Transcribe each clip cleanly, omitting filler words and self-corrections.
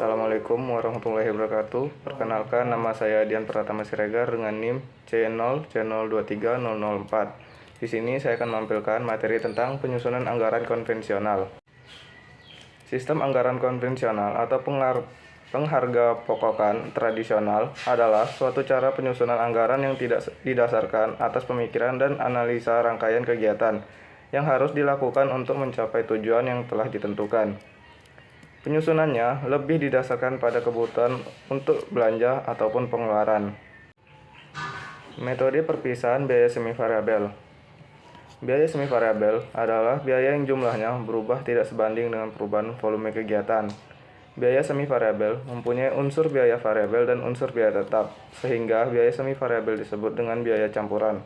Assalamualaikum warahmatullahi wabarakatuh. Perkenalkan, nama saya Dian Pratama Siregar dengan NIM C0C023004. Di sini saya akan menampilkan materi tentang penyusunan anggaran konvensional. Sistem anggaran konvensional atau pengharga-pokokan tradisional adalah suatu cara penyusunan anggaran yang tidak didasarkan atas pemikiran dan analisa rangkaian kegiatan yang harus dilakukan untuk mencapai tujuan yang telah ditentukan. Penyusunannya lebih didasarkan pada kebutuhan untuk belanja ataupun pengeluaran. Metode perpisahan biaya semivariabel. Biaya semivariabel adalah biaya yang jumlahnya berubah tidak sebanding dengan perubahan volume kegiatan. Biaya semivariabel mempunyai unsur biaya variabel dan unsur biaya tetap, sehingga biaya semivariabel disebut dengan biaya campuran.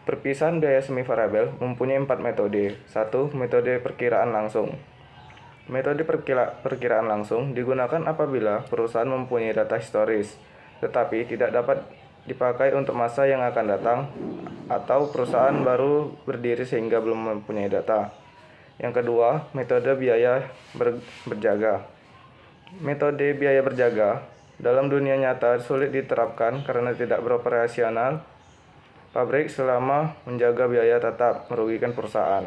Perpisahan biaya semivariabel mempunyai 4 metode. 1. Metode perkiraan langsung. Metode perkiraan langsung digunakan apabila perusahaan mempunyai data historis, tetapi tidak dapat dipakai untuk masa yang akan datang, atau perusahaan baru berdiri sehingga belum mempunyai data. Yang kedua, metode biaya berjaga. Metode biaya berjaga dalam dunia nyata sulit diterapkan karena tidak beroperasional pabrik selama menjaga biaya tetap merugikan perusahaan.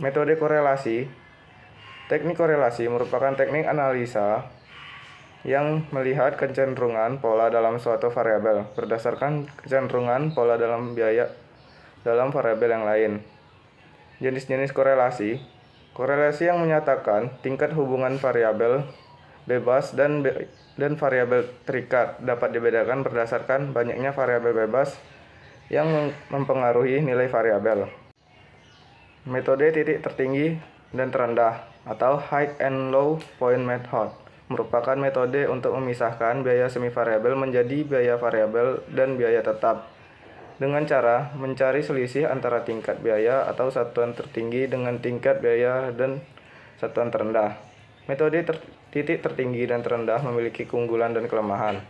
Metode korelasi. Teknik korelasi merupakan teknik analisa yang melihat kecenderungan pola dalam suatu variabel berdasarkan kecenderungan pola dalam variabel yang lain. Jenis-jenis korelasi. Korelasi yang menyatakan tingkat hubungan variabel bebas dan variabel terikat dapat dibedakan berdasarkan banyaknya variabel bebas yang mempengaruhi nilai variabel. Metode titik tertinggi dan terendah atau high and low point method merupakan metode untuk memisahkan biaya semivariabel menjadi biaya variabel dan biaya tetap dengan cara mencari selisih antara tingkat biaya atau satuan tertinggi dengan tingkat biaya dan satuan terendah. Metode titik tertinggi dan terendah memiliki keunggulan dan kelemahan.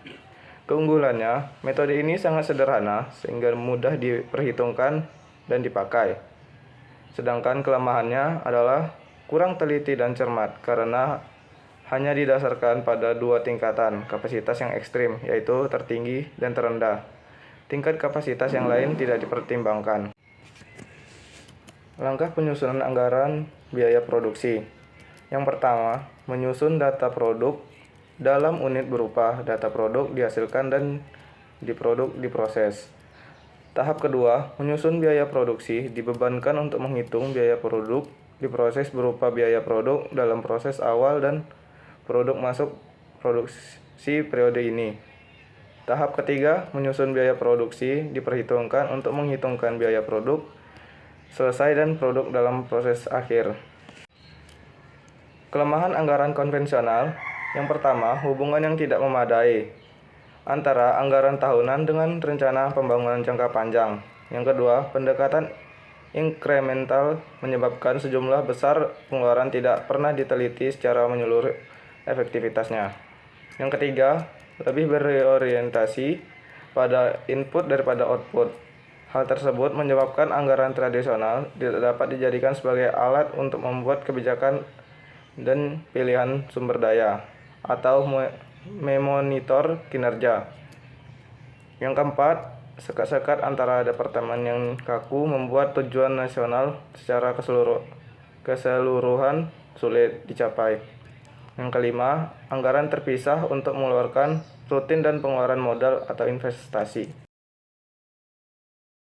Keunggulannya, metode ini sangat sederhana sehingga mudah diperhitungkan dan dipakai. Sedangkan kelemahannya adalah kurang teliti dan cermat karena hanya didasarkan pada dua tingkatan kapasitas yang ekstrim, yaitu tertinggi dan terendah. Tingkat kapasitas yang lain tidak dipertimbangkan. Langkah penyusunan anggaran biaya produksi. Yang pertama, menyusun data produk dalam unit berupa data produk dihasilkan dan diproduk diproses. Tahap kedua, menyusun biaya produksi dibebankan untuk menghitung biaya produk diproses berupa biaya produk dalam proses awal dan produk masuk produksi periode ini. Tahap ketiga, menyusun biaya produksi diperhitungkan untuk menghitungkan biaya produk selesai dan produk dalam proses akhir. Kelemahan anggaran konvensional. Yang pertama, hubungan yang tidak memadai antara anggaran tahunan dengan rencana pembangunan jangka panjang. Yang kedua, pendekatan inkremental menyebabkan sejumlah besar pengeluaran tidak pernah diteliti secara menyeluruh efektivitasnya. Yang ketiga, lebih berorientasi pada input daripada output. Hal tersebut menyebabkan anggaran tradisional tidak dapat dijadikan sebagai alat untuk membuat kebijakan dan pilihan sumber daya atau memonitor kinerja. Yang keempat, sekat-sekat antara departemen yang kaku membuat tujuan nasional secara keseluruhan sulit dicapai. Yang kelima, anggaran terpisah untuk mengeluarkan rutin dan pengeluaran modal atau investasi.